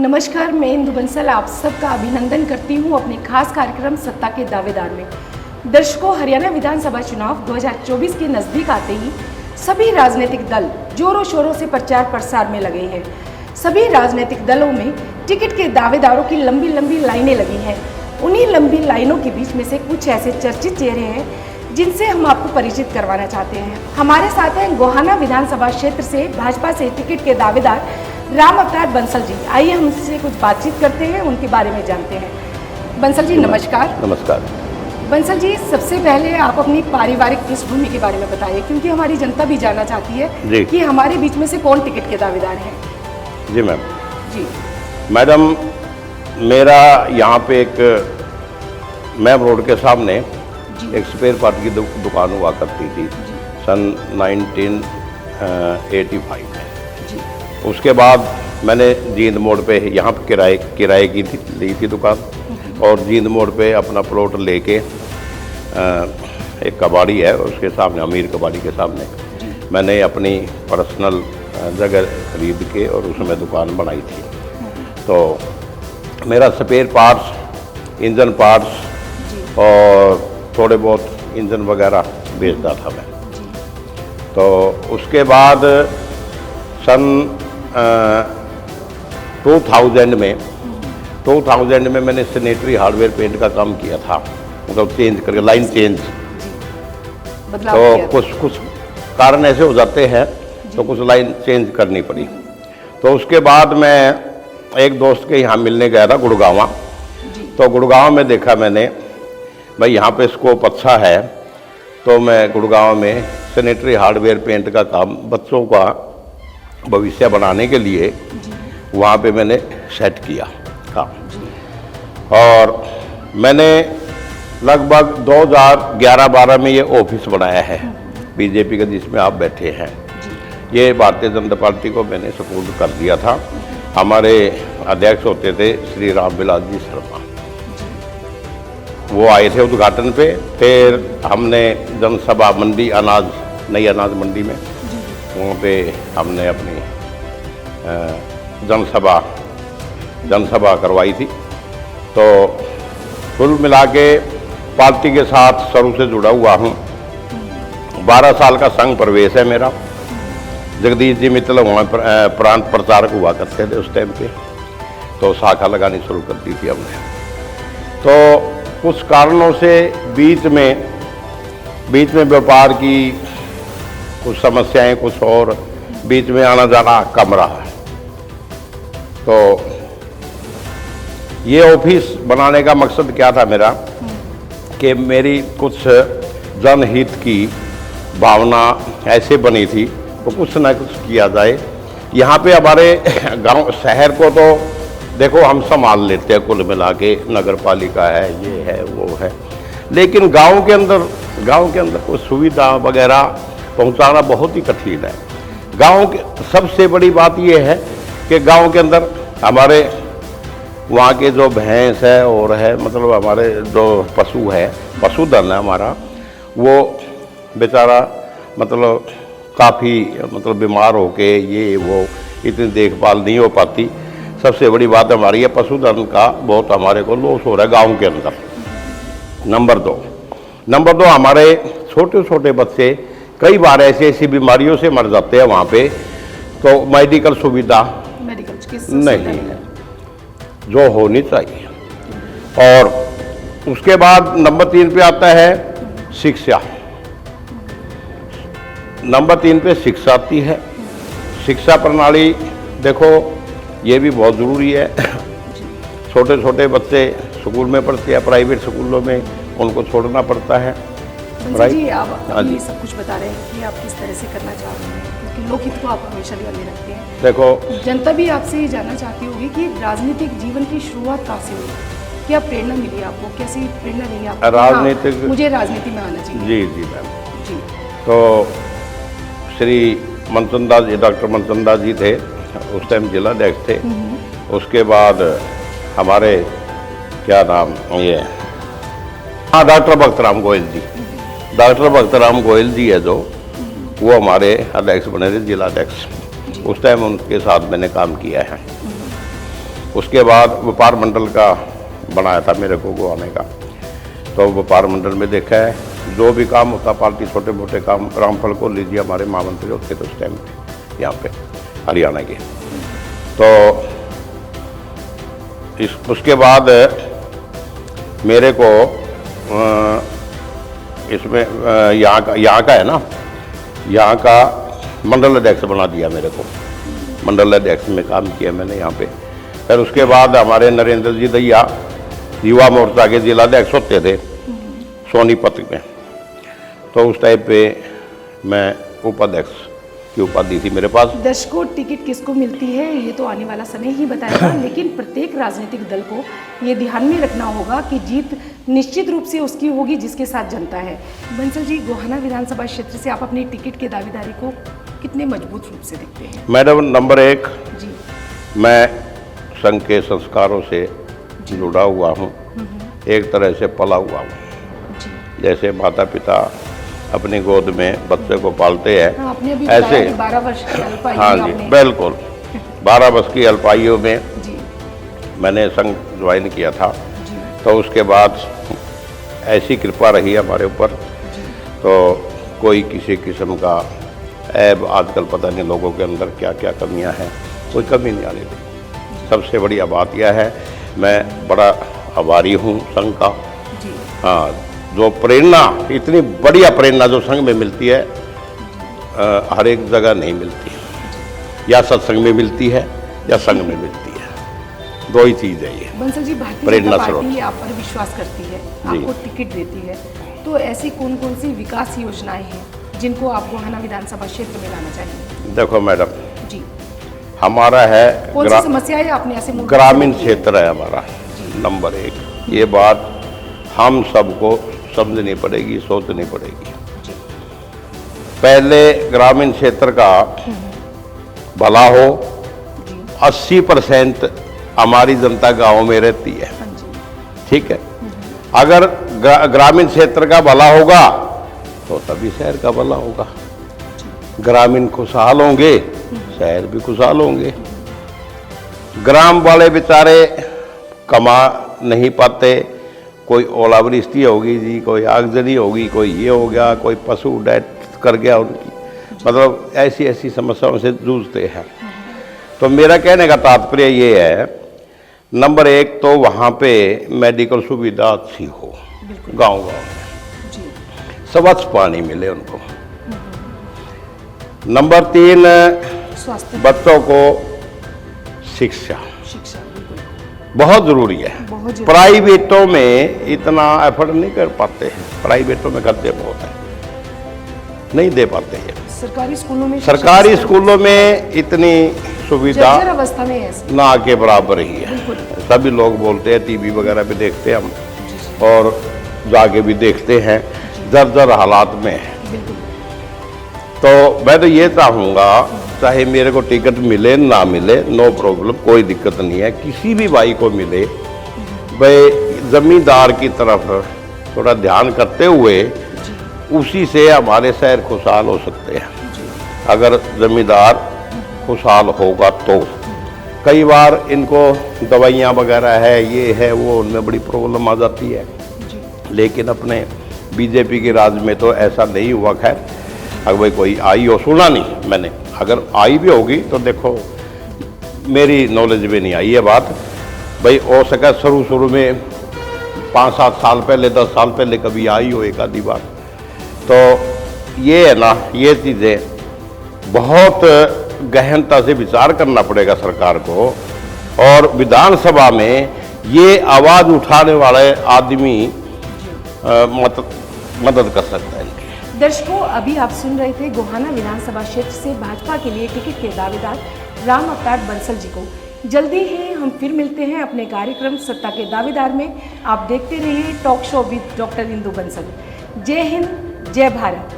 नमस्कार, मैं इंदु बंसल आप सबका अभिनंदन करती हूं अपने खास कार्यक्रम सत्ता के दावेदार में। दर्शकों, हरियाणा विधानसभा चुनाव 2024 के नज़दीक आते ही सभी राजनीतिक दल जोरों शोरों से प्रचार प्रसार में लगे हैं। सभी राजनीतिक दलों में टिकट के दावेदारों की लंबी लंबी लाइनें लगी हैं। उन्हीं लंबी लाइनों के बीच में से कुछ ऐसे चर्चित चेहरे हैं जिनसे हम आपको परिचित करवाना चाहते हैं। हमारे साथ हैं गोहाना विधानसभा क्षेत्र से भाजपा से टिकट के दावेदार राम अवतार बंसल जी। आइए हम उनसे कुछ बातचीत करते हैं, उनके बारे में जानते हैं। बंसल जी नमस्कार। नमस्कार। बंसल जी, सबसे पहले आप अपनी पारिवारिक पृष्ठभूमि के बारे में बताइए, क्योंकि हमारी जनता भी जानना चाहती है कि हमारे बीच में से कौन टिकट के दावेदार हैं। जी मैम। जी मैडम, मेरा यहाँ पे एक मैम रोड के सामने एक स्पेयर पार्ट की दुकान हुआ करती थी सन 1985 में। उसके बाद मैंने जींद मोड़ पे यहाँ पे किराए की ली थी दुकान, और जींद मोड़ पे अपना प्लॉट लेके एक कबाड़ी है उसके सामने, अमीर कबाड़ी के सामने मैंने अपनी पर्सनल जगह खरीद के और उसमें दुकान बनाई थी। तो मेरा स्पेयर पार्ट्स, इंजन पार्ट्स और थोड़े बहुत इंजन वगैरह बेचता था मैं। तो उसके बाद सन 2000 में मैंने सैनिटरी हार्डवेयर पेंट का काम किया था, मतलब चेंज करके लाइन चेंज। तो कुछ कारण ऐसे हो जाते हैं तो कुछ लाइन चेंज करनी पड़ी। तो उसके बाद मैं एक दोस्त के यहाँ मिलने गया था गुड़गांव। तो गुड़गांव में देखा मैंने भाई यहाँ पे स्कोप अच्छा है, तो मैं गुड़गांव में सैनिटरी हार्डवेयर पेंट का काम बच्चों का भविष्य बनाने के लिए वहाँ पे मैंने सेट किया काम। और मैंने लगभग 2011-12 में ये ऑफिस बनाया है बीजेपी का, जिसमें आप बैठे हैं। ये भारतीय जनता पार्टी को मैंने सपोर्ट कर दिया था। हमारे अध्यक्ष होते थे श्री रामविलास जी शर्मा, वो आए थे उद्घाटन पे। फिर हमने जनसभा मंडी नई अनाज मंडी में वहाँ पे हमने अपनी जनसभा करवाई थी। तो कुल मिला के पार्टी के साथ शुरू से जुड़ा हुआ हूँ। 12 साल का संघ प्रवेश है मेरा। जगदीश जी मित्तल वहाँ प्रांत प्रचारक हुआ करते थे उस टाइम पे, तो शाखा लगानी शुरू कर दी थी हमने। तो कुछ कारणों से बीच में व्यापार की कुछ समस्याएं, कुछ और बीच में आना जाना कम रहा। तो ये ऑफिस बनाने का मकसद क्या था मेरा, कि मेरी कुछ जनहित की भावना ऐसे बनी थी तो कुछ ना कुछ किया जाए। यहाँ पे हमारे गांव शहर को तो देखो हम संभाल लेते हैं, कुल मिला के नगर पालिका है, ये है वो है, लेकिन गांव के अंदर कुछ सुविधा वगैरह पहुंचाना बहुत ही कठिन है। गांव के सबसे बड़ी बात ये है कि गांव के अंदर हमारे वहाँ के जो भैंस है और है, मतलब हमारे जो पशुधन है हमारा, वो बेचारा मतलब काफ़ी बीमार होके ये वो इतनी देखभाल नहीं हो पाती। सबसे बड़ी बात हमारी है पशुधन का बहुत हमारे को लॉस हो रहा है गाँव के अंदर। नंबर दो हमारे छोटे छोटे बच्चे कई बार ऐसी बीमारियों से मर जाते हैं वहाँ पे, तो मेडिकल सुविधा नहीं है जो होनी चाहिए। और उसके बाद नंबर 3 पे आता है शिक्षा। नंबर 3 पे शिक्षा आती है। शिक्षा प्रणाली देखो ये भी बहुत ज़रूरी है। छोटे छोटे बच्चे स्कूल में पढ़ते हैं, प्राइवेट स्कूलों में उनको छोड़ना पड़ता है। जी, आप अभी सब कुछ बता रहे हैं कि आप किस तरह से करना चाह रहे हैं, क्योंकि लोकहित को आप हमेशा ध्यान में रखते हैं। देखो, जनता भी आपसे ये जानना चाहती होगी कि राजनीतिक जीवन की शुरुआत कहाँ से हुई, क्या प्रेरणा मिली आपको, कैसी प्रेरणा रही आपको? राजनीतिक मुझे राजनीति में आना चाहिए। जी मैम जी। तो श्री डॉक्टर मनचंद दास जी थे उस टाइम जिलाध्यक्ष थे। उसके बाद हमारे क्या नाम ये, हाँ, डॉक्टर भक्तराम गोयल जी है जो, वो हमारे अध्यक्ष बने थे, जिलाध्यक्ष। उस टाइम उनके साथ मैंने काम किया है। उसके बाद व्यापार मंडल का बनाया था मेरे को आने का। तो व्यापार मंडल में देखा है जो भी काम होता पार्टी, छोटे मोटे काम, रामफल को लीजिए, हमारे महामंत्री होते थे उस टाइम पे यहाँ पे हरियाणा के। तो उसके बाद मेरे को इसमें यहाँ का है ना, यहाँ का मंडल अध्यक्ष बना दिया मेरे को। मंडल अध्यक्ष में काम किया मैंने यहाँ पे। फिर उसके बाद हमारे नरेंद्र जी दैया युवा मोर्चा के जिलाध्यक्ष होते थे सोनीपत में, तो उस टाइप पे मैं उपाध्यक्ष की उपाधि थी मेरे पास। दर्शकों, टिकट किसको मिलती है ये तो आने वाला समय ही बताएगा, लेकिन प्रत्येक राजनीतिक दल को ये ध्यान में रखना होगा कि जीत निश्चित रूप से उसकी होगी जिसके साथ जनता है। बंसल जी, गोहाना विधानसभा क्षेत्र से आप अपनी टिकट के दावेदारी को कितने मजबूत रूप से देखते हैं? मैडम, नंबर 1 जी, मैं संघ के संस्कारों से जुड़ा हुआ हूँ, एक तरह से पला हुआ हूँ। जी। जैसे माता पिता अपनी गोद में बच्चे को पालते हैं, हाँ, आपने अभी ऐसे। बताया कि 12 वर्ष की अल्पायु हाँ में जी, आपने- बिल्कुल 12 वर्ष की अल्पायु में जी, मैंने संघ ज्वाइन किया था। जी, तो उसके बाद ऐसी कृपा रही हमारे ऊपर, जी, तो कोई किसी किस्म का ऐब, आजकल पता नहीं लोगों के अंदर क्या क्या कमियां हैं, कोई कमी नहीं आने दी। सबसे बढ़िया बात यह है, मैं बड़ा आभारी हूँ संघ का। जी। हाँ, जो प्रेरणा, इतनी बढ़िया प्रेरणा जो संघ में मिलती है, हर एक जगह नहीं मिलती। या सत्संग में मिलती है या संघ में मिलती है, दो ही चीज़ है ये। बंसल जी, भारतीय प्रेरणा जनता स्रोत। पार्टी आप पर विश्वास करती है, जी। आपको टिकट देती है, तो ऐसी कौन कौन सी विकास योजनाएं हैं जिनको आप गोहाना विधानसभा क्षेत्र में लाना चाहेंगे? देखो मैडम, जी, हमारा है कौन सी समस्याएं आपने ऐसे मुद्दे ग्रामीण रखी है? क्षेत्र है हमारा। नंबर 1, ये बात हम सबको समझनी पड़ेगी, सोचनी पड़ेगी। जी, पहले ग्रामीण क्षेत्र का भला हो। जी, 80% हमारी जनता गांव में रहती है, हाँ जी, ठीक है। अगर ग्रामीण क्षेत्र का भला होगा तो तभी शहर का भला होगा। ग्रामीण खुशहाल होंगे, शहर भी खुशहाल होंगे। ग्राम वाले बेचारे कमा नहीं पाते, कोई ओलावृष्टि होगी जी, कोई आगजनी होगी, कोई ये हो गया, कोई पशु डेथ कर गया उनकी, मतलब ऐसी ऐसी समस्याओं से जूझते हैं। तो मेरा कहने का तात्पर्य ये है, नंबर 1 तो वहाँ पे मेडिकल सुविधा अच्छी हो, गांव में जी, स्वच्छ पानी मिले उनको। नंबर 3, स्वास्थ्य, बच्चों को शिक्षा शिक्षा, बिल्कुल बहुत ज़रूरी है। बहुत जरूरी। प्राइवेटों में इतना एफर्ट नहीं कर पाते हैं, प्राइवेटों में खर्चे बहुत हैं, नहीं दे पाते हैं। सरकारी स्कूलों में सरकारी स्कूलों में इतनी सुविधा जर्जर अवस्था में है। ना के बराबर ही है। बिल्कुल। सभी लोग बोलते हैं, टीवी वगैरह पे देखते हैं हम, जी, जी, और जाके भी देखते हैं, जर्जर हालात में है। बिल्कुल। तो मैं तो ये चाहूँगा, चाहे मेरे को टिकट मिले ना मिले, नो प्रॉब्लम, कोई दिक्कत नहीं है, किसी भी भाई को मिले, भाई जमींदार की तरफ थोड़ा ध्यान करते हुए जी, उसी से हमारे शहर खुशहाल हो सकते हैं। जी, अगर जमींदार खुशहाल होगा तो। कई बार इनको दवाइयाँ वगैरह है, ये है वो, उनमें बड़ी प्रॉब्लम आ जाती है, जी, लेकिन अपने बीजेपी के राज में तो ऐसा नहीं हुआ। खैर, अगर भाई कोई आई हो, सुना नहीं मैंने, अगर आई भी होगी तो देखो मेरी नॉलेज में नहीं आई है बात, भाई हो सका शुरू में 5-7 साल पहले, 10 साल पहले कभी आई हो एक आधी बार। तो ये है ना, ये चीज़ें बहुत गहनता से विचार करना पड़ेगा सरकार को, और विधानसभा में ये आवाज़ उठाने वाले आदमी मदद कर सकता है इनकी। दर्शकों, अभी आप सुन रहे थे गोहाना विधानसभा क्षेत्र से भाजपा के लिए टिकट के दावेदार राम अवतार बंसल जी को। जल्दी ही हम फिर मिलते हैं अपने कार्यक्रम सत्ता के दावेदार में। आप देखते रहिए talk show with doctor Indu Bansal. जय हिंद, जय भारत।